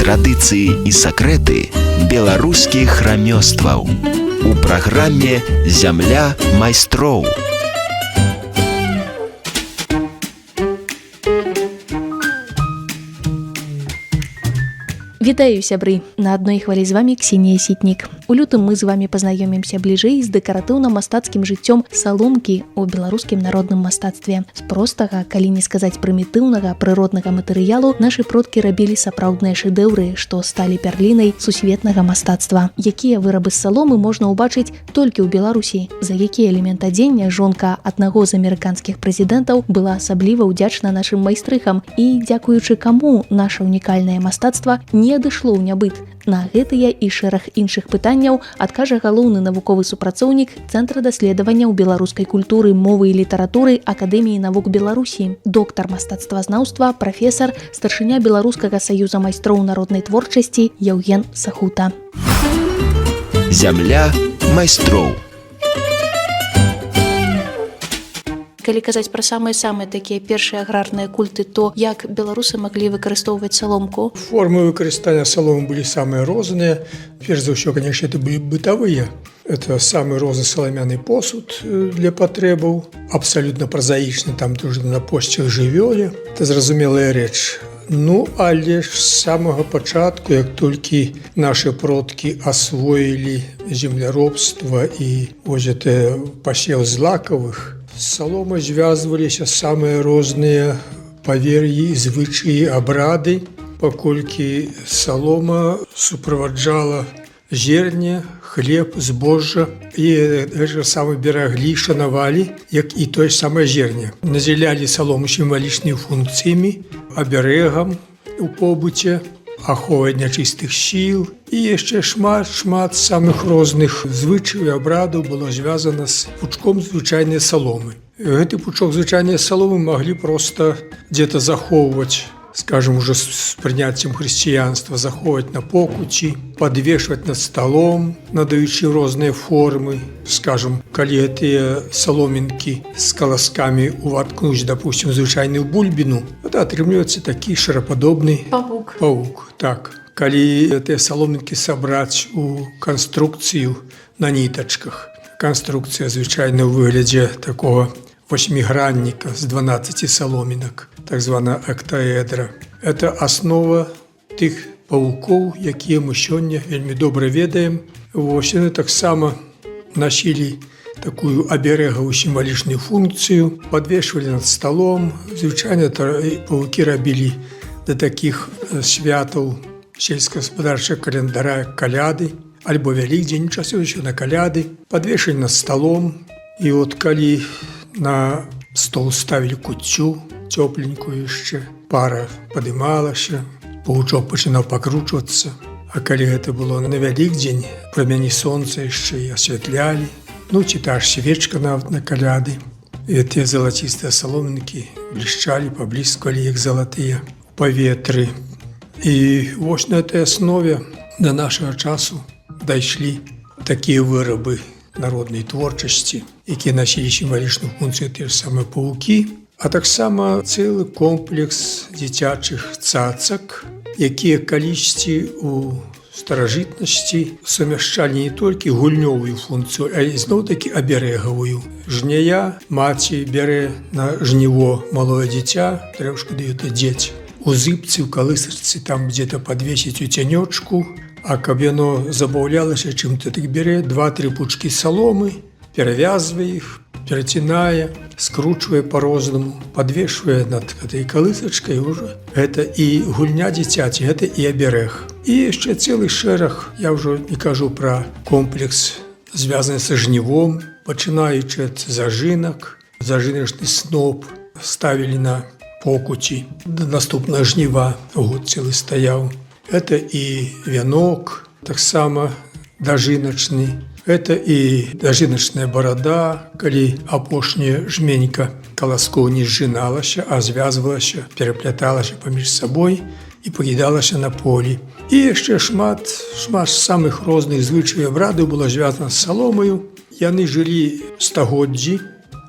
традыцыі і сакрэты беларускіх рамёстваў у праграме «Зямля майстроў». Вітаю, сябры! На адной хвалі з вами Ксенія Сітнік. У лютым мы з вами пазнаёмімся бліжэй з дэкаратыўна-мастацкім жыццём саломкі ў беларускім народным мастацтве. З простага, калі не сказаць прымітыўнага, прыроднага матэрыялу нашы продкі рабілі сапраўдныя шэдэўры, што сталі пярлінай сусветнага мастацтва. Якія вырабы з саломы можна ўбачыць толькі ў Беларусі? За які элемент адзення жонка аднаго з амерыканскіх прэзідэнтаў была асабліва ўдзячна нашым майстрыхам і дзякуючы каму наша унікальнае мастацтва не адышло ў нябыт? На гэтыя і шэраг іншых пытанняў адкажа галоўны навуковы супрацоўнік Цэнтра даследавання ў беларускай культуры, мовы і літаратуры Акадэміі навук Беларусі, доктар мастацтвазнаўства, прафесар, старшыня Беларускага саюза майстроў народнай творчасці Яўген Сахута. Зямля майстроў. Калі казаць пра самыя такія першыя аграрныя культы, то як беларусы маглі выкарыстоўваць саломку? Формы выкарыстання соломы были самые розныя. Прежде всего, конечно, это были бытовые. Это самый розный соломяный посуд для потребаў, абсолютно прозаічны, там тоже на пошцях жывёле. Это зразумелая рэч. Ну, але ж з самага пачатку, як толькі нашы продкі асвоілі земляробства і вось это пасеў злакавых, з саломай звязваліся самыя розныя павер'і, звычаі, абрады, паколькі салома суправаджала зерне, хлеб, збожжа, і гэта самы бераглі, шанавалі, як і тое самае зерне. Надзялялі салому сімвалічнымі функцыямі, аберэгам у побыце, аховай нячыстых сіл, і яшчэ шмат самых розных звычаяў і абрадаў было звязана з пучком звычайнай саломы. Гэты пучок звычайнай саломы маглі проста дзе-то захоўваць, скажем, уже с прыняццем хрысціянства, захоўваць на покуці, падвешваць над сталом, надаючы розныя формы. Скажем, калі гэтыя саломінкі з каласкамі уваткнуць, допустим, звычайную бульбіну, это атрымліваецца такі шарападобны павук. Так. Калі гэтыя саломінкі сабраць у канструкцыю на нітачках, канструкцыя звычайна ў выглядзе такого восьмігранніка з 12 саломінак, так звана октаэдра. Это аснова тых павукоў, якія мы сёння вельмі добра ведаем. Вось яны таксама насілі такую аберэгавую сімвалічную функцыю, падвешвалі над сталом. Звычайна павукі рабілі да такіх святаў сельскагаспадарчага календара, каляды, альбо вялікдзень, часоў еще на каляды, падвешалі над сталом. І от калі на стол ставілі куццю, цёпленькую яшчэ, пара падымалася, павучок пачынаў пакручвацца. А калі гэта было на вялікдзень, прамяні сонца яшчэ і асвятлялі, ну ці та ж свечка нават на каляды. І тыя залацістыя саломінкі блішчалі, паблісквалі, як залатыя ў паветры. І вось на этой аснове да нашага часу дайшлі такія вырабы народнай творчасці, якія насілі сімвалічную функцыю, тыя ж самыя павукі, а таксама цэлы комплекс дзіцячых цацак, якія калісьці у старажытнасці сумяшчалі не толькі гульнёвую функцыю, а зноў-такі аберэгавую. Жняя, маці бярэ на жніво малое дзіця, трэшку дае адзець. У зыбцы, у калысачцы, там где-то подвесіць у цянёчку, а каб яно забаўлялася чым-то, так бярэ 2-3 пучкі саломы, перавязвае іх, перацінае, скручвае па-рознаму, падвешвае над гэтай калысачкай уже. Гэта і гульня дзіцяці, гэта і аберэг. І яшчэ цэлы шэраг, я ўжо не кажу пра комплекс, звязаны са жнівом, пачынаючы ад зажынак, зажыначны сноп ставілі на покуці, да наступнага жніва год цэлы стаяў. Это і вянок, таксама дажыначны. Это і дажыначная барада, калі апошняя жменька каласкоў не зжыналася, а звязвалася, перапляталася паміж сабой і пакідалася на полі. І яшчэ шмат самых розных звычаяў абрадаў было звязана з саломаю. Яны жылі стагоддзі,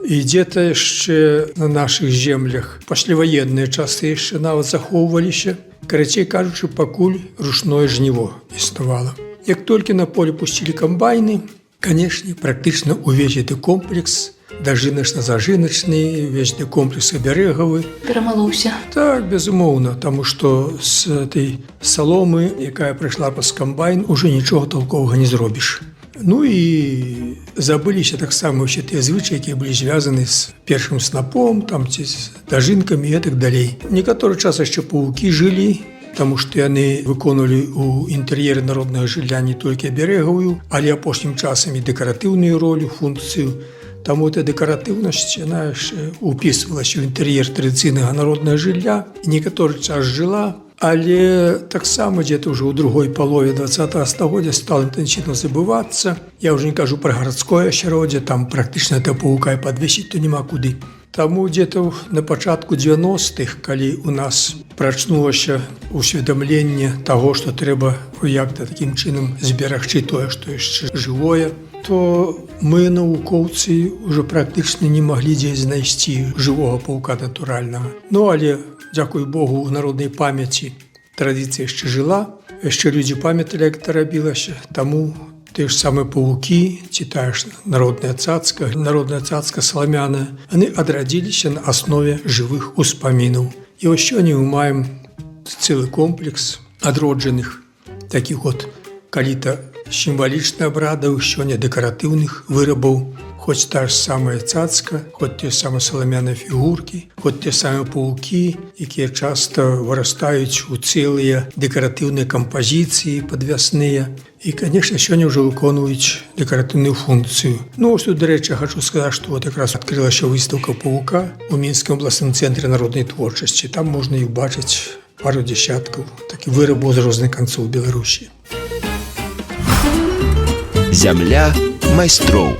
І дзе-то яшчэ на нашых землях пасляваенныя часы яшчэ нават захоўваліся. Карацей кажучы, пакуль ручное жніво існавала. Як толькі на поле пусцілі камбайны, канешне, практычна ўвесь гэты комплекс, дажыначна-зажыначны, увесь гэты комплекс абярэгавы Перамалоўся. Так, безумоўна, таму што з этой саломы, якая прыйшла праз камбайн, уже нічога толковага не зробіш. Ну і забыліся таксама ўсе тыя звычаі, якія былі звязаны з першым снапом, там ці з дажынкамі і так далей. Некаторы час яшчэ павукі жылі, таму што яны выконвалі ў інтэр'еры народнага жылля не толькі абярэгавую, але апошнім часам і дэкаратыўную ролю, функцыю. Таму эта дэкаратыўнасць, яна яшчэ упісвалася ў інтэр'ер традыцыйнага народнага жылля, і некаторы час жыла, але таксама дзе-то ўжо ў другой палове 20-го стагоддзя стала інтэнсіўна забывацца. Я ўжо не кажу пра гарадское асяроддзе, там практычна да павука і падвесіць то няма куды. Таму дзе-то на пачатку 90-х, калі ў нас прачнулася усведамленне таго, што трэба як-то такім чынам зберагчы тое, што яшчэ жывое, то мы, навукоўцы, ўжо практычна не маглі дзе знайсці жывога паўка натуральнага. Ну, але, дзякуй Богу, у народнай памяці традыцыя яшчэ жыла, яшчэ людзі памяталі, як это рабілася, таму тыя ж самыя павукі, ці тая ж народная цацка саламяная, яны адрадзіліся на аснове жывых успамінаў. І вось сёння мы маем цэлы комплекс адроджаных такіх от калі-то сімвалічных абрадаў, сёння дэкаратыўных вырабаў, хоць та ж самая цацка, хоць тыя самыя саламяныя фігуркі, хоць тыя самыя паўкі, якія часта вырастаюць у цэлыя дэкаратыўныя кампазіцыі падвясныя. І, канешне, сёння ўжо выконваюць дэкаратыўную функцыю. Ну, ось тут, дарэчы, хочу сказаць, што вот якраз адкрылася выставка паўка ў Мінскім абласным цэнтры народнай творчасці. Там можна і ўбачыць пару дзясяткаў такіх вырабаў з розных канцоў Беларусі. Зямля майстроў.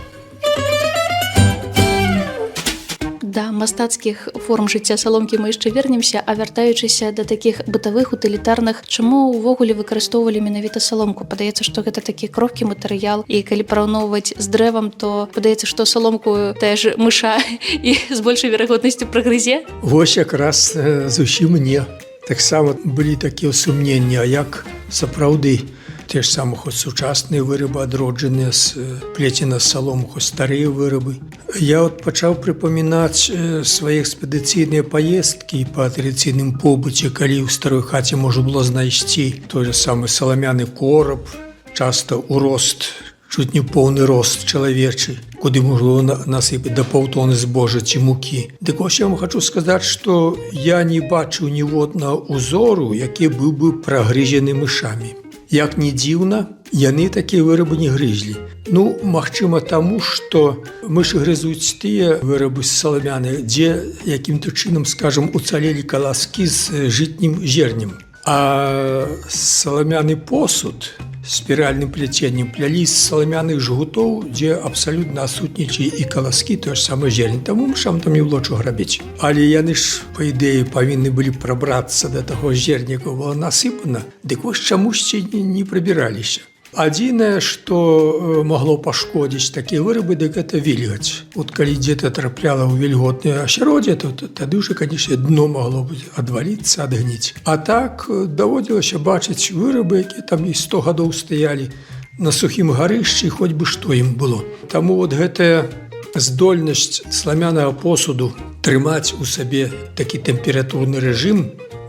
Да мастацкіх форм жыцця саломкі мы яшчэ вернемся, а вяртаючыся да такіх бытавых, утылітарных, чаму ўвогуле выкарыстоўвалі менавіта саломку? Падаецца, што гэта такі крохкі матэрыял, і калі параўноўваць з дрэвам, то падаецца, што саломку тая ж мыша і з большай верагоднасцю прагрызе? Вось якраз зусім не. Таксама былі такія сумненні, а як сапраўды те ж самі хоць сучасныя вырабы адроджаныя з плецена з салому, хоць старыя вырабы. Я от пачаў прыпамінаць свае экспедыцыйныя паездкі па традыцыйным побыце, калі ў старой хаце можа было знайсці той же самы саламяны кораб, часта ў рост, чуць не поўны рост чалавечы, куды можна насыпаць да паўтоны збожжа ці мукі. Дык вось я вам хачу сказаць, што я не бачыў ніводнага ўзору, які быў бы прагрызены мышамі. Як не дзіўна, яны такія вырабы не грызлі. Ну, магчыма таму, што мышы грызуць тыя вырабы саламяныя, дзе якім-то чынам, скажам, уцалелі каласкі з жытнім зернем. А саламяны посуд спіральным пляценнем плялі з саламяных жгутоў, дзе абсалютна адсутнічалі і каласкі, тое ж самае зерне. Таму мышам там не было чаго рабіць. Але яны ж, па ідэі, павінны былі прабрацца да таго зерня, якое было насыпана, дык вось чамусьці не прыбіраліся. Адзінае, што магло пашкодзіць такія вырабы, дык гэта вільгаць. От калі дзе-то трапляла ў вільготнае асяроддзе, то тады ўжо, канешне, дно магло адваліцца, адгніць. А так даводзілася бачыць вырабы, якія там і 100 гадоў стаялі на сухім гарышчы, хоць бы што ім было. Таму от гэтая здольнасць саламянага посуду трымаць у сабе такі тэмпературны рэжым,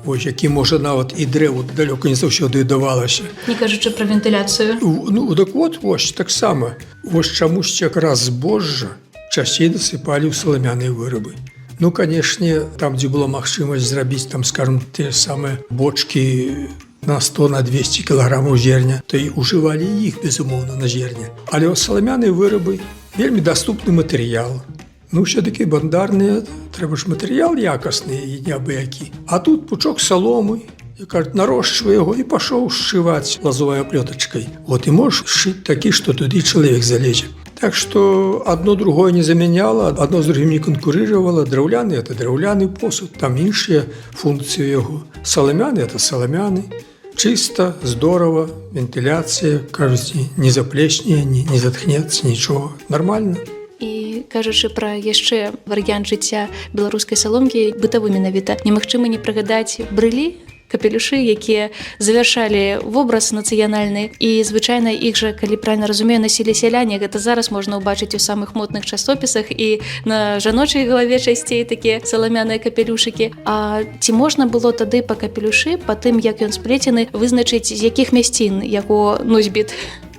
вось, які, можа, нават і дрэву далёка не заўсёды давалася. Не кажучы пра вентыляцыю. Ну, так вот, вось, таксама. Вось чамусьці якраз збожжа часцей насыпалі ў саламяныя вырабы. Ну, канешне, там, дзе была магчымасць зрабіць, там, скажам, тыя самыя бочкі на 100, на 200 кілаграмаў зерня, то і ўжывалі іх, безумоўна, на зерне. Але саламяныя вырабы вельмі даступны матэрыял. Ну, все-таки бандарныя, трэба ж матэрыял якасны і неабыякі. А тут пучок саломы, і, кажуть, нарошчвае яго і пашоў сшываць лазовай аплётачкай. Вот і можаш сшыць такі, што туды чалавек залезе. Так што адно другое не замяняла, адно з другім не канкурыравала. Драўляны – это драўляны посуд, там іншыя функцыі яго. Саламяны – это саламяны. Чыста, здорова, вентыляцыя, кажуць, не заплесне, не затхнецца, нічого. Нормально. І кажучы пра яшчэ варыянт жыцця беларускай саломкі, бытавы менавіта, немагчыма не прыгадаць брылі, капелюшы, якія завяршалі вобраз нацыянальны, і звычайна іх жа, калі правільна разумею, насілі сяляне. Гэта зараз можна ўбачыць у самых модных часопісах і на жаночай галаве часцей такія саламяныя капелюшыкі. А ці можна было тады па капелюшы, па тым, як ён сплецены, вызначыць, з якіх мясцін яго носьбіт?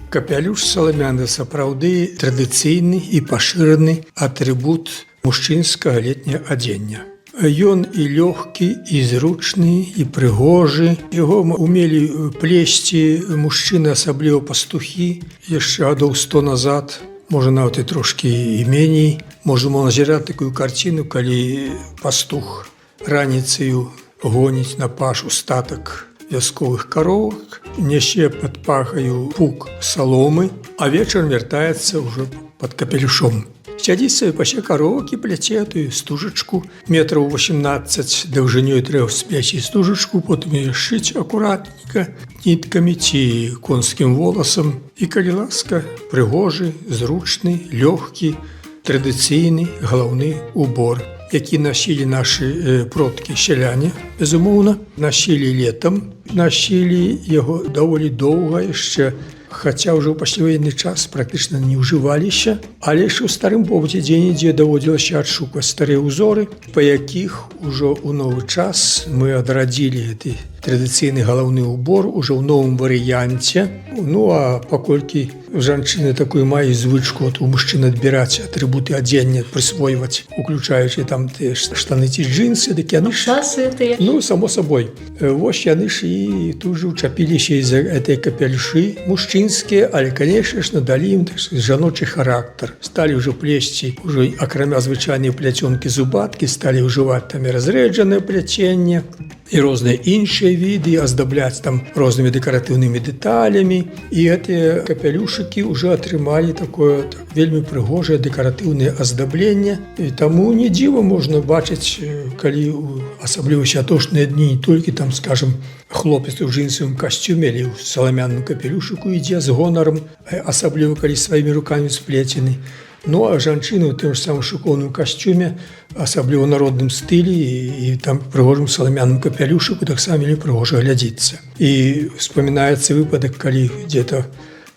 Капялюш саламяны сапраўды традыцыйны і пашыраны атрыбут мужчынскага летняга адзення. Ён і лёгкі, і зручны, і прыгожы. Яго умелі плесці мужчыны, асабліва пастухі, яшчэ гадоў 100 назад, можа нават і трошкі і меней. Можна назіраць такую карціну, калі пастух раніцаю гоніць на пашу статак вясковых каровак, нясе пад пахаю пук саломы, а вечарам вяртаецца ўжо пад капелюшом. Сядзіць сабе пасе каровак і пляце тую стужачку метраў 18 даўжынёй, трэба сплясці стужачку, потым яе шыць акуратненька ніткамі ці конскім воласам. І калі ласка, прыгожы, зручны, лёгкі, традыцыйны галаўны убор, які насілі нашы продкі сяляне, безумоўна, насілі летам, насілі яго даволі доўга яшчэ, хаця ўжо ў пасляваенны час практычна не ўжываліся, але яшчэ ў старым побыце дзе-нідзе даводзілася адшукваць старыя ўзоры, па якіх ужо ў новы час мы адрадзілі гэты традыцыйны галаўны убор ужо ў новым варыянце. Ну а паколькі жанчыны такую маюць звычку у мужчын адбіраць атрыбуты адзення, прысвойваць, уключаючы там тыя штаны ці джинсы, дык яны шасы тыя. Ну, само сабой. Вось яны ж і тут же учапіліся з гэтай капялюшы мужчынскія, але, канешне ж, надалі ім жаночы характар. Сталі ўжо плесці, ўжо акрамя звычайнай пляцёнкі зубаткі, сталі ўжываць там і разрэджанае пляценне, і розныя іншыя віды, аздабляць там рознымі дэкаратыўнымі дэталямі. І гэтыя капялюшыкі ўжо атрымалі такое вельмі прыгожае дэкаратыўнае аздабленне. І таму не дзіва можна бачыць, калі асабліва святочныя дні не толькі там, скажем, хлопец у джинсавым касцюме или ў саламяным капелюшыку ідзе з гонарам, асабліва калі сваімі рукамі сплецены. Ну а жанчыны ў тым ж самым шыкоўным касцюме, асабліва ў народным стылі і там прыгожым саламяным капелюшыку таксама вельмі прыгожа глядзіцца. І вспамінаецца выпадак, калі дзе-то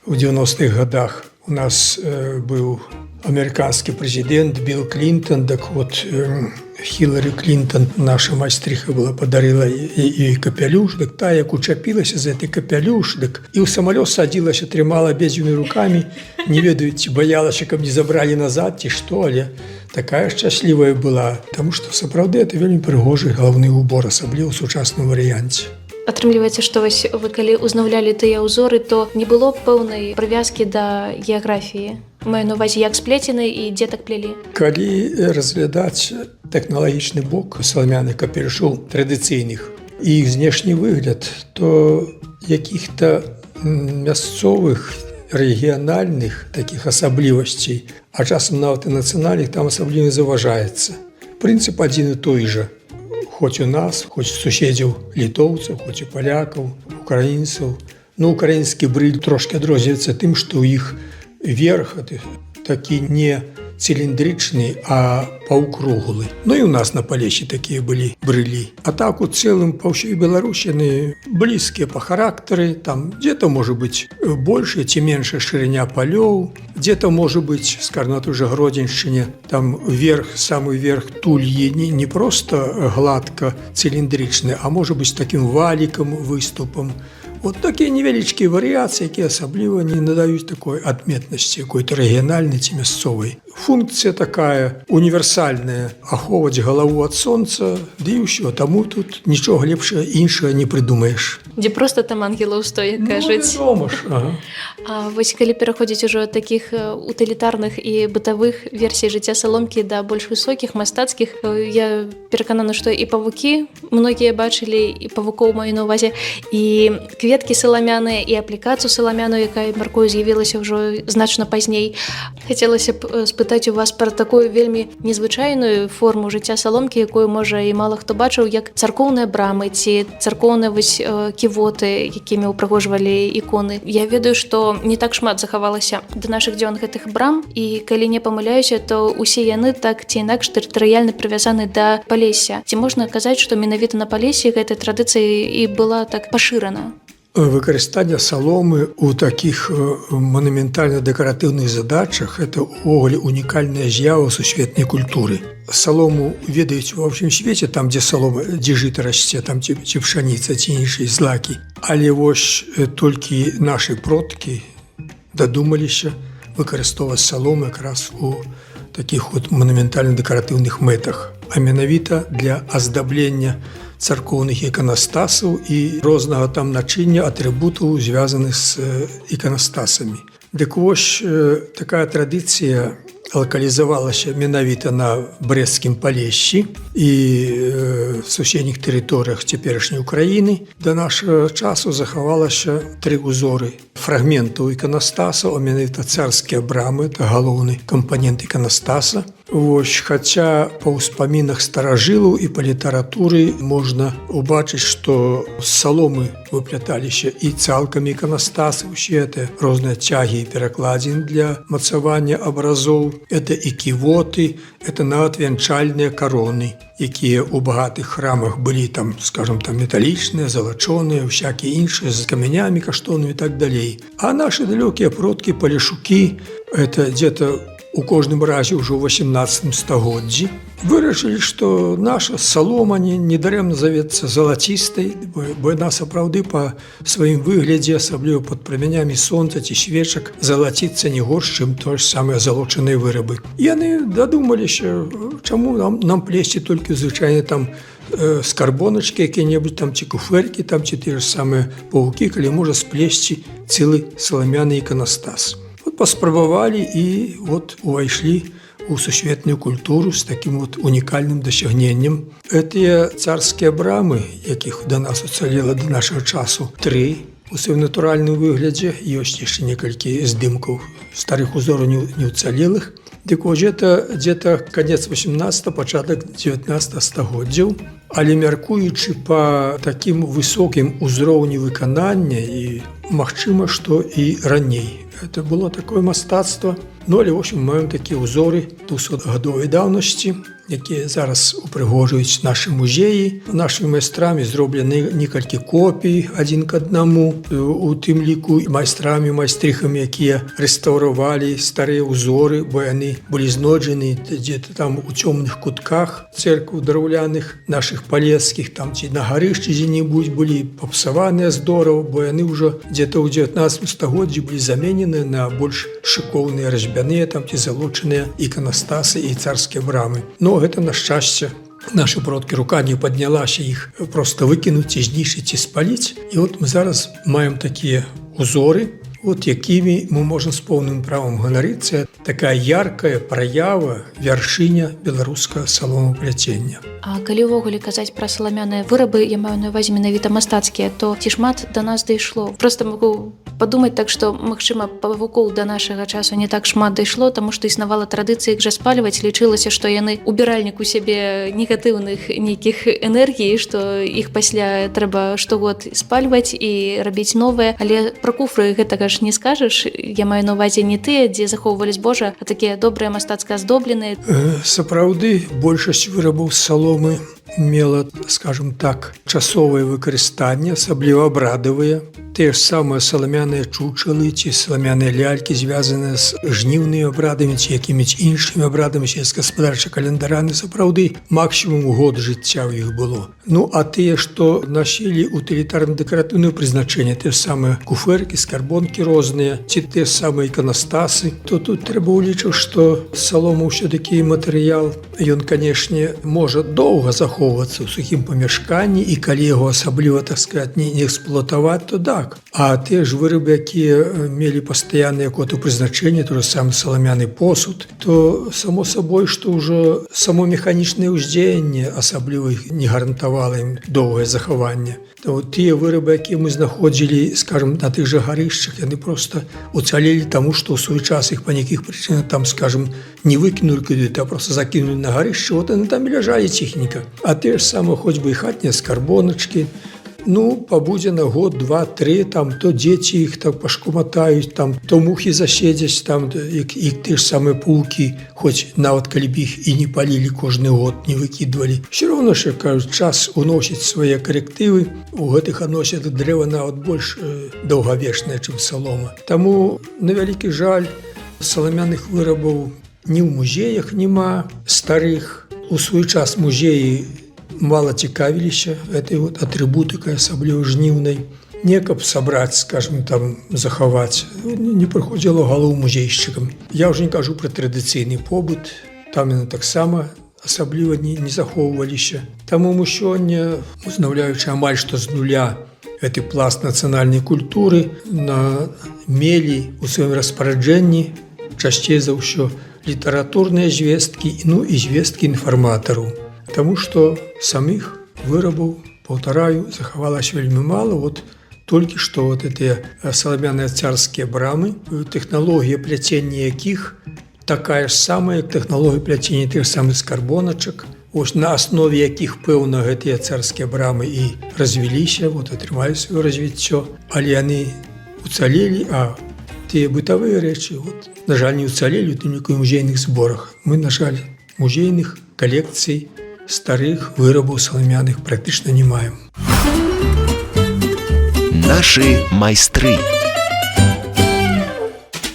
ў 90-х годах у нас быў амерыканскі прэзідэнт Білл Клінтон, так вот Хіларі Клінтон, наша майстрыха была, падарыла ёй капялюш, дык тая, як учапілася за гэты капялюш, дык і ў самалёт садзілася, трымала абедзвюмі рукамі, не ведаю, ці баялася, каб не забралі назад, ці што, але такая шчаслівая была, таму што сапраўды это вельмі прыгожы галаўны убор, асабліва ў сучасным варыянце. Атрымліваецца, што вы калі узнаўлялі тыя ўзоры, то не было пэўнай прывязкі да геаграфіі? Маю на ўвазе, як сплецены і дзе так плелі? Калі разглядаць тэхналагічны бок саламяных капелюшоў традыцыйных і іх знешні выгляд, то якіх-то мясцовых, рэгіянальных такіх асаблівасцей, а часам нават і нацыянальных, там асабліва заважаецца. Прынцып адзін і той жа. Хоць у нас, хоць у суседзяў літоўцаў, хоць у палякаў, украінцаў. Ну, украінскі брыль трошкі адрозніваецца тым, што ў іх верх такі не цилиндричный, а паўкруглы. Ну і у нас на Палесе такія былі брылі. А так у цэлым па ўсёй Беларусі яны блізкія па характары. Там где-то можа быць большая ці меншая шырыня палёў, где-то можа быць, скажем, на той же Гродзеншчыне, там верх, самы верх тульі не просто гладка цилиндричны, а можа быць таким валікам, выступам. Вот такія невялічкія варыяцыі, якія асабліва не надаюць такой адметнасці, какой-то рэгіянальнай ці мясцовай. Функція такая універсальная, ахоўваць галаву ад сонца, ды і ўсё, таму тут нічога лепшага іншага не прыдумаеш. Дзе проста там ангелаў стоя, кажуць. Ну, вядома ж, ага. А вось калі пераходзіць ужо ад такіх утылітарных і бытавых версій жыцця саломкі да больш высокіх, мастацкіх, я пераканана, што і павукі многія бачылі, і павукоў маю на ўвазе, і кветкі саламяныя, і аплікацыю саламяную, якая, маркую, з'явілася ўжо значна пазней. Хацелася б спытаць спытаць у вас пра такую вельмі незвычайную форму жыцця саломкі, якую, можа, і мала хто бачыў, як царкоўныя брамы ці царкоўныя ківоты, якімі ўпрыгожвалі іконы. Я ведаю, што не так шмат захавалася да нашых дзён гэтых брам, і калі не памыляюся, то усе яны так ці інакш тэрытарыяльна прывязаны да Палесся. Ці можна казаць, што менавіта на Палессі гэтая традыцыя і была так пашырана? Выкарыстанне саломы ў такіх манументальна-дэкаратыўных задачах – это ўвогуле унікальная з'ява сусветнай культуры. Салому ведаюць ва ўсім свеце, там, дзе салома, дзе жыта расце, там ці пшаніца, ці іншыя злакі. Але вось толькі нашы продкі дадумаліся выкарыстоўваць салому якраз у такіх от манументальна-дэкаратыўных мэтах, а менавіта для аздаблення царкоўных іканастасаў і рознага там начыння атрыбутаў, звязаных з іканастасамі. Дык вось такая традыцыя лакалізавалася менавіта на Брэсцкім Палессі і суседніх тэрыторыях цяперашняй Украіны. Да нашага часу захавалася 3 узоры фрагментаў іканастасаў, а менавіта царскія брамы, это галоўны кампанент іканастаса. Вось, хаця па ўспамінах старажылаў і па літаратуры можна убачыць, што з саломы выпляталіся і цалкамі іканастасы, усе это розныя цягі і перакладзіны для мацавання абразоў, это і ківоты, это нават вянчальныя кароны, якія ў багатых храмах былі там, скажем, там металічныя, залачоныя, всякія іншыя, з камянямі каштоўнымі і так далей. А нашы далёкія продкі, палешукі, это дзе-то у кожным разе ўжо ў 18 стагоддзі вырашылі, што наша салома недарэмна завецца залацістай, бо яна сапраўды па сваім выглядзе, асабліва пад прамянямі сонца ці свечак, залаціцца не горш, чым тое ж самыя залочаныя вырабы. Яны дадумаліся, чаму нам плесці толькі звычайна там скарбоначкі якія-небудзь там ці куфэркі, там ці тыя ж самыя паўкі, калі можа сплесці цэлы саламяны іканастас. Паспрабавалі і вот увайшлі ў сусветную культуру з такім вот унікальным дасягненнем. Гэтыя царскія брамы, якіх да нас уцалела да нашага часу 3 у сваім натуральным выглядзе, ёсць яшчэ некалькі здымкаў старых узораў не уцалелых. Дык вось это где-то конец 18, пачатак 19 стагоддзяў. Але мяркуючы па такім высокім узроўні выканання і магчыма, што і раней. Это было такое мастацтва. Ну, але, в общем, маем такія ўзоры 200-гадовай даўнасці, якія зараз упрыгожваюць нашы музеі. Нашымі майстрамі зроблены некалькі копій адзін к аднаму, у тым ліку майстрамі, майстрыхамі, якія рэстаўравалі старыя ўзоры, бо яны былі знойдзены дзе-то там у цёмных кутках цэркваў драўляных нашых палецкіх, там ці на гарышчы дзе-небудзь былі папсаваныя здорава, бо яны ўжо дзе-то ў 19 стагоддзі былі заменены на больш шыкоўныя разьбяныя, там ці залочаныя іканастасы і царскія брамы. Но гэта на шчасце. Нашы продкі рука не паднялася іх проста выкінуць, ці знішчыць, ці спаліць. І от мы зараз маем такія узоры, от якімі мы можам з поўным правам ганарыцца. Такая яркая праява, вяршыня беларускага саломапляцення. А калі ўвогуле казаць пра саламяныя вырабы, я маю на ўвазе менавіта мастацкія, то ці шмат да нас дайшло? Просто магу падумаць так, што, магчыма, павукоў да нашага часу не так шмат дайшло, таму што існавала традыцыя іх жа спальваць, лічылася, што яны убіральнік у сябе негатыўных нейкіх энергій, што іх пасля трэба штогод спальваць і рабіць новыя, але пра куфры гэтага ж не скажаш. Я маю на ўвазе не тыя, дзе захоўвалі збожжа, а такія добрыя мастацка аздобленыя. Сапраўды, большасць вырабаў з саломы мела, скажем так, часовае выкарыстанне, асабліва абрадавыя. Тыя ж самыя саламяныя чучалы ці саламяныя лялькі, звязаныя з жніўнымі абрадамі ці якімісь іншымі абрадамі сельскагаспадарчыя календараны, сапраўды максімум год жыцця ў іх было. Ну, а тыя, што насілі утылітарна-дэкаратыўнае прызначэнне, тыя ж самыя куфэркі, скарбонкі розныя, ці тыя ж самыя іканастасы, то тут трэба ўлічыць, што салома ўсё-такі матэрыял, ён, канешне, можа доўга захоўвацца ў сухім памяшканні, і калі яго асабліва, так сказаць, не эксплуатаваць, то да, так. А те ж вырабы, якія мелі пастаяннае какое-то прызначэнне, то же самы саламяны посуд, то само сабой, што ўжо само механічнае ўздзеянне асабліва не гарантавала ім доўгае захаванне. То тыя вырабы, якія мы знаходзілі, скажем, на тых жа гарышчах, яны проста уцалелі таму, што ў свой час іх па нейкіх прычынах там, скажем, не выкінулі куды-то, а проста закінулі на гарышчы, вот яны там і ляжалі ціхенька. А те ж саме, хоць бы і хатнія скарбоначкі, ну, пабудзе на год, два, тры, там, то дзеці іх так пашкуматаюць, там, то мухі заседзяць, там, і ты ж самыя паукі, хоць нават калі б іх і не палілі кожны год, не выкідвалі. Все роўно, що, кажуць, час уносіць свае карэктывы, у гэтых аносят дрэва нават больш даўгавечнае, чым салома. Таму, на вялікі жаль, саламяных вырабаў ні ў музеях няма старых. У свой час музеі мало цікавіліся этой вот атрибутыкай, асабліва жніўнай. Не каб сабраць, скажем, там, захаваць, не прыходзіла ў галаву музейшчыкам. Я ўжо не кажу пра традыцыйны побыт, там яны таксама асабліва не захоўваліся. Таму мы сёння, узнаўляючы амаль што з нуля гэты пласт нацыянальнай культуры, мелі ў сваім распараджэнні часцей за ўсё літаратурныя звесткі, ну і звесткі інфарматараў. Таму што самих вырабаў, паўтараю, захавалася вельмі мала. Вот толькі што вот гэтыя саламяныя царскія брамы, тэхналогія пляцення якіх такая ж самая, як тэхналогія пляцення тых самых скарбоначак. Ось на аснове якіх, пэўна, гэтыя царскія брамы і развіліся, вот атрымалі сваё развіццё, але яны уцалелі, а тыя бытавыя рэчы, вот, на жаль, не уцалелі ў тым ліку музейных зборах. Мы, на жаль, музейных калекцый старых вырабаў саламяных практычна не маем. Нашы майстры.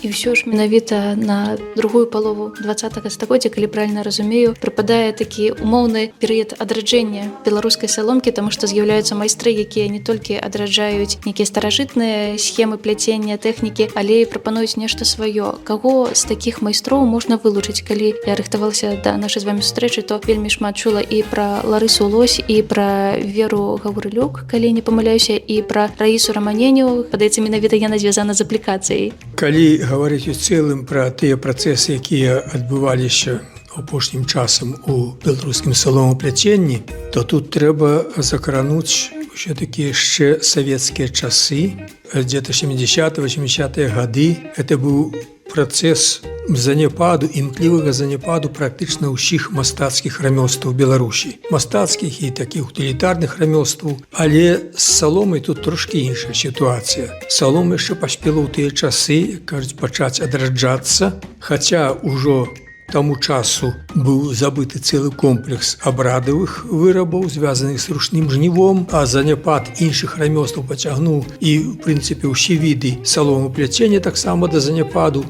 І ўсё ж менавіта на другую палову 20-го стагоддзя, калі правільна разумею, прыпадае такі умоўны перыяд адраджэння беларускай саломкі, таму што з'яўляюцца майстры, якія не толькі адраджаюць нейкія старажытныя схемы пляцення тэхнікі, але і прапануюць нешта сваё. Каго з такіх майстроў можна вылучыць? Калі я рыхтавалася да нашай з вамі сустрэчы, то вельмі шмат чула і пра Ларысу Лось, і пра Веру Гаврылюк, калі не памыляюся, і пра Раісу Раманеню. Падаецца, менавіта яна звязана з аплікацыяй. Калі гаварыць у цэлым пра тыя працэсы, якія адбываліся апошнім часам у беларускім саломавым пляценні, то тут трэба закрануць ўсё-такі яшчэ савецкія часы, дзе-то 70-80-е гады. Это быў працэс заняпаду, імклівага заняпаду практычна ўсіх мастацкіх рамёстваў Беларусі. Мастацкіх і такіх утылітарных рамёстваў, але з саломай тут трошкі іншая сітуацыя. Салома яшчэ паспела ў тыя часы, кажуць, пачаць адраджацца, хаця ўжо таму часу быў забыты цэлы комплекс абрадавых вырабаў, звязаных з ручным жнівом, а заняпад іншых рамёстваў пацягнуў і, в прынцыпе, ўсе віды саломавага пляцення таксама да заняпаду.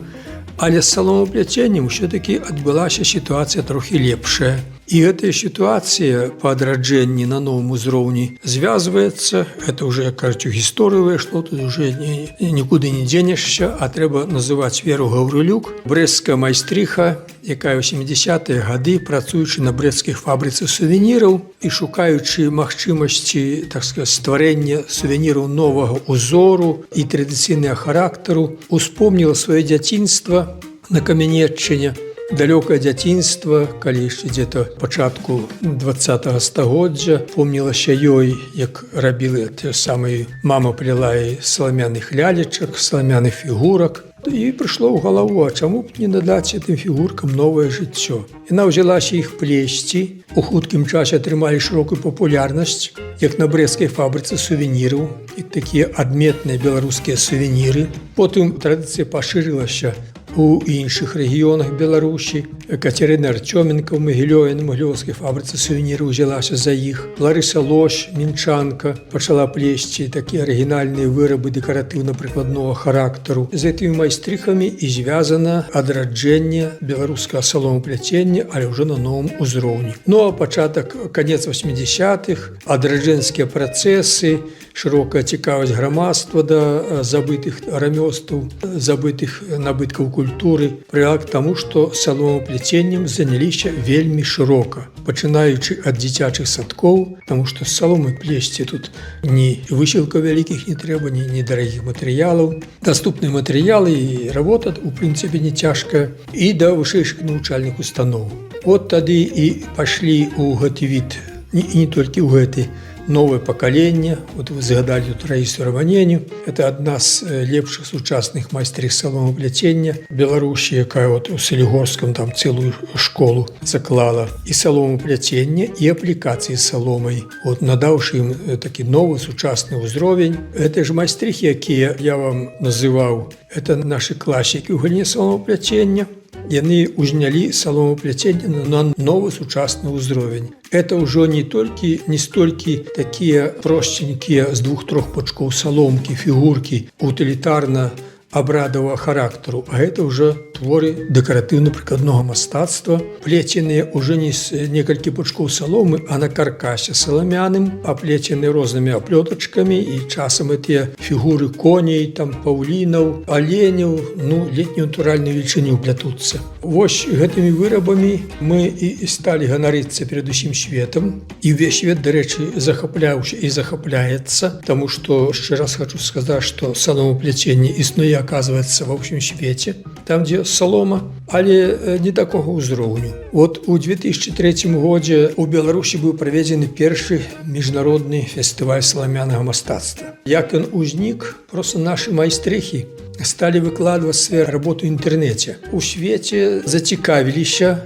Але з саломавым пляценнем ўсё-такі адбылася сітуацыя трохі лепшая. І гэтая сітуацыя па адраджэнні на новым узроўні звязваецца, это ўжо, як кажуць, у гісторыю выйшло, тут уже нікуды не дзенешся, а трэба называць Веру Гаврылюк, брэсцкая майстрыха, якая ў 70-е гады, працуючы на брэсцкай фабрыцы сувеніраў і шукаючы магчымасці, так сказаць, стварэння сувеніраў новага узору і традыцыйнага характару, успомніла сваё дзяцінства на Камянеччыне, далёкае дзяцінства, калі яшчэ дзе-то пачатку 20-го стагоддзя, помнілася ёй, як рабіла те самыя, мама плела і саламяных лялечак, саламяных фігурак. І прыйшло ў галаву, а чаму б не надаць гэтым фігуркам новае жыццё? Яна ўзялася іх плесці, у хуткім часе атрымалі шырокую папулярнасць, як на брэсцкай фабрыцы сувеніраў, і такія адметныя беларускія сувеніры. Потым традыцыя пашырылася у іншых рэгіёнах Беларусі. Кацярына Артёменка ў Магілёве на магілёўскай фабрыцы сувеніраў узялася за іх. Ларыса Лось, мінчанка, пачала плесці такія арыгінальныя вырабы дэкаратыўна-прыкладнога характару. З гэтымі майстрыхамі і звязана адраджэнне беларускага саломавага пляцення, але ўжо на новым узроўні. Ну а пачатак, канец 80-х, адраджэнскія працэсы, шырокая цікавасць грамадства да забытых рамёстваў, забытых набыткаў культуры прывяла к таму, што саломапляценнем заняліся вельмі шырока, пачынаючы ад дзіцячых садкоў, таму што саломы плесці тут ні высілкаў вялікіх не трэба, ні дарагіх матэрыялаў, даступныя матэрыялы і работа у прынцыпе не цяжкая, і да вышэйшых навучальных устаноў. От тады і пашлі ў гэты від, і не толькі ў гэты, новае пакаленне. Вот вы згадалі тут Раісу Романеню. Это адна з лепшых сучасных майстрых саломапляцення Беларусі, якая вот у Салігорском там цэлую школу заклала і саломапляцення, і аплікацыі з саломай. Вот надаўшы ім такі новы сучасны ўзровень. Это ж майстрыхі, якія я вам называў, это нашы класікі ў галіне саломапляцення. Яны узнялі саломапляценне на новы сучасны ўзровень. Это ўжо не столькі такія простенькія з 2-3 пучкоў саломкі, фігуркі утылітарна-абрадавага характару, а гэта ўжо творы дэкаратыўна-прыкладнога мастацтва, плеценыя ўжо не з некалькі пучкоў саломы, а на каркасе саламяным, аплецены рознымі аплётачкамі, і часам гэтыя фігуры коней, там паўлінаў, аленяў, летнюю натуральную велічыню плятуцца. Вось гэтымі вырабамі мы і сталі ганарыцца перад усім светам, і ўвесь свет, дарэчы, захапляўся і захапляецца, таму што яшчэ раз хочу сказаць, што саломапляценне існуе, аказваецца, ва ўсім свеце, там, дзе солома, але не такога ўзроўню. Вот у 2003 годзе у Беларусі быў праведзены першы міжнародны фестываль саламянага мастацтва. Як ён узнік, проста нашы майстрыхі сталі выкладваць свае работы ў інтэрнэце. У свеце зацікавіліся,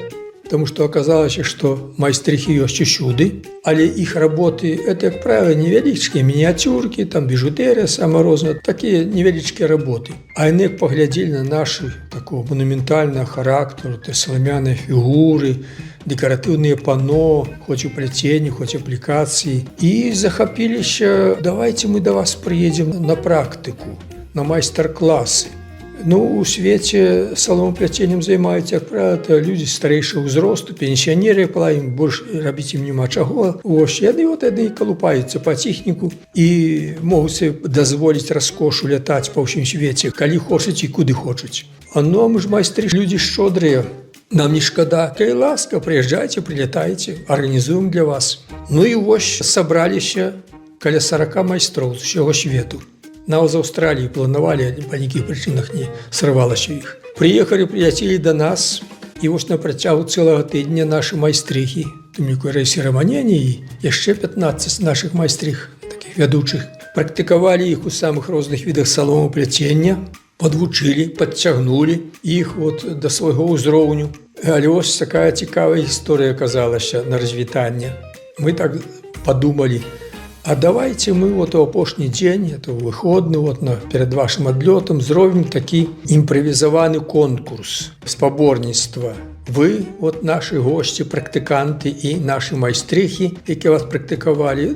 тому што аказалася, што майстрыхі ёсць усюды, але іх работы, это, як правіла, невялічкія мініяцюркі, там біжутэрыя самая розная, такія невялічкія работы. А яны паглядзелі на нашы такого манументальнага характару, те саламяныя фігуры, дэкаратыўныя пано, хоць у пляценні, хоць аплікацыі, і захапіліся, давайце мы да вас прыедзем на практыку, на майстар-класы. У свеце саломапляценнем займаюцца, як правіла, людзі старэйшага ўзросту, пенсіянеры, ім больш рабіць ім няма чаго. Яны калупаюцца па ціхніку і могуць сабе дазволіць раскошу лятаць па ўсім свеце, калі хочуць і куды хочуць. А мы ж майстры, людзі шчодрыя, нам не шкада. Калі ласка, прыязджайце, прылятайце, арганізуем для вас. І вось сабраліся каля 40 майстроў з усяго свету. Нават з Аўстраліі планавалі, па нейкіх прычынах не срывалася іх. Прыехалі, прыляцелі да нас, і вось на працягу цэлага тыдня нашы майстрыхі, тым ліку Раісі Романені і яшчэ 15 нашых майстрых, такіх вядучых, практыкавалі іх у самых розных відах саломапляцення, падвучылі, падцягнулі іх да свайго ўзроўню. Але вось такая цікавая гісторыя аказалася на развітанне. Мы так падумалі, а давайте мы у апошні дзень, это выходны, перад вашым адлётам зробім такі імправізаваны конкурс спаборніцтва. Вы, нашы госці, практыканты і нашы майстрыхі, якія вас практыкавалі,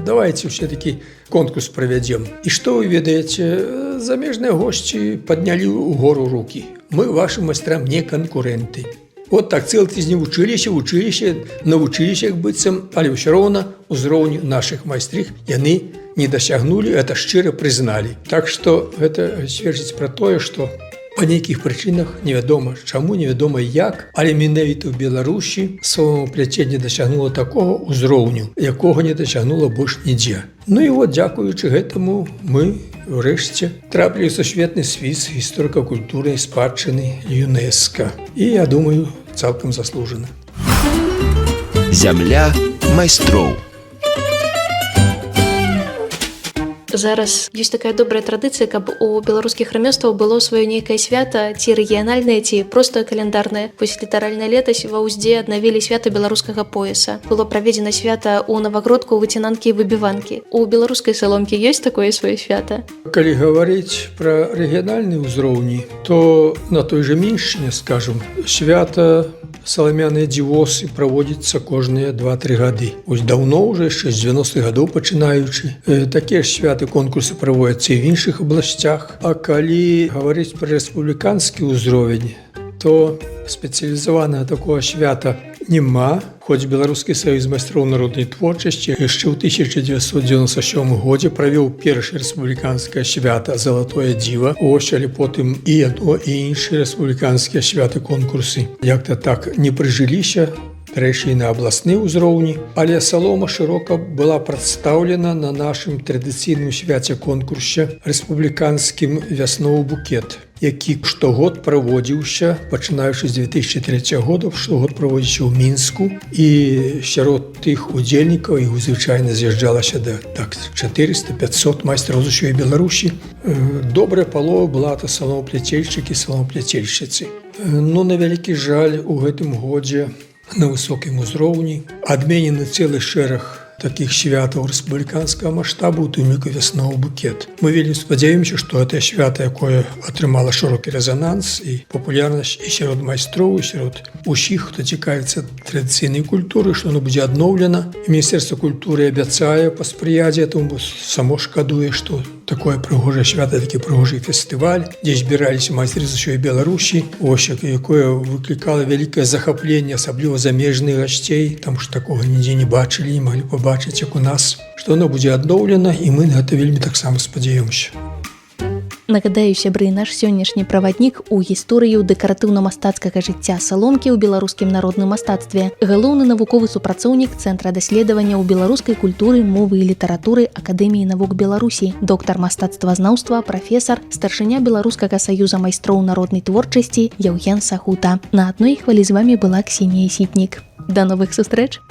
давайте ўсё-такі конкурс правядзем. І што вы ведаеце, замежныя госці паднялі ўгору рукі. Мы вашым майстрам не канкурэнты. Так цэлы тыдзень вучыліся, навучыліся, як быццам, але ўсё роўна ўзроўню нашых майстрых яны не дасягнулі, это шчыра прызналі. Так што гэта сведчыць пра тое, што па нейкіх прычынах невядома чаму, невядома як, але менавіта ў Беларусі саломапляценне дасягнула такога ўзроўню, якога не дасягнула больш нідзе. Дзякуючы гэтаму мы урэшце трапілі ў сусветны спіс гісторыка-культурнай спадчыны ЮНЕСКО. І, я думаю, цалкам заслужана. Зямля майстроў. Зараз ёсць такая добрая традыцыя, каб у беларускіх рамёстваў было сваё нейкае свята, ці рэгіянальнае, ці проста каляндарнае. Вось літаральна летась ва ўздзе аднавілі свята беларускага пояса. Было праведзена свята ў Навагродку выцінанкі і выбіванкі. У беларускай саломкі ёсць такое сваё свята? Калі гаварыць пра рэгіянальныя ўзроўні, то на той жа Міншчыне, скажам, свята саламяныя дзівосы праводзяцца кожныя 2-3 гады. Даўно ўжо, яшчэ з 90-х гадоў пачынаючы. Такія ж святы, конкурсы праводзяцца і в іншых абласцях. А калі гаварыць пра рэспубліканскі ўзровень, то спецыялізаванае такое свята Няма. Хоць Беларускі саюз майстроў народнай творчасці яшчэ ў 1997 годзе правёў першае рэспубліканскае свята «Залатое дзіва». Ось, але потым і адно, і іншыя рэспубліканскія святы-конкурсы як-то так не прыжыліся, трэші на абласны ўзроўні, але салома шырока была прадстаўлена на нашым традыцыйным свяце-конкурсе рэспубліканскім «Вясновы букет», які штогод праводзіўся, пачынаючы з 2003 года, штогод праводзіўся ў Мінску, і сярод тых удзельнікаў іх звычайна з'язджалася да 400-500 майстроў з усёй Беларусі. Добрая палова была то саломапляцельшчыкі, саломапляцельшчыцы. Но на вялікі жаль, у гэтым годзе на высокім узроўні адменены цэлы шэраг такіх святаў рэспубліканскага маштабу, у тым ліку «Вясновы букет». Мы вельмі спадзяёмся, што гэтае свята, якое атрымала шырокі рэзананс і папулярнасць і сярод майстроў, і сярод усіх, хто цікавіцца традыцыйнай культурай, што оно будзе адноўлена. І Міністэрства культуры абяцае паспрыяць этому, само шкадуе, што такое прыгожае свята, такі прыгожы фестываль, дзе збіраліся майстры з усёй Беларусі, якое выклікала вялікае захапленне, асабліва замежных гасцей, там што такога нідзе не бачылі, не маглі пабачыць, як у нас, што оно будзе адноўлена, і мы на гэта вельмі таксама спадзяёмся. Нагадаю, сябры, наш сённяшні праваднік у гісторыю дэкаратыўна-мастацкага жыцця саломкі ў беларускім народным мастацтве, галоўны навуковы супрацоўнік Цэнтра даследаванняў беларускай культуры, мовы і літаратуры Акадэміі навук Беларусі, доктар мастацтвазнаўства, прафесар, старшыня Беларускага саюза майстроў народнай творчасці Яўген Сахута. На адной хвалі з вамі была Ксенія Сітнік. Да новых сустрэч!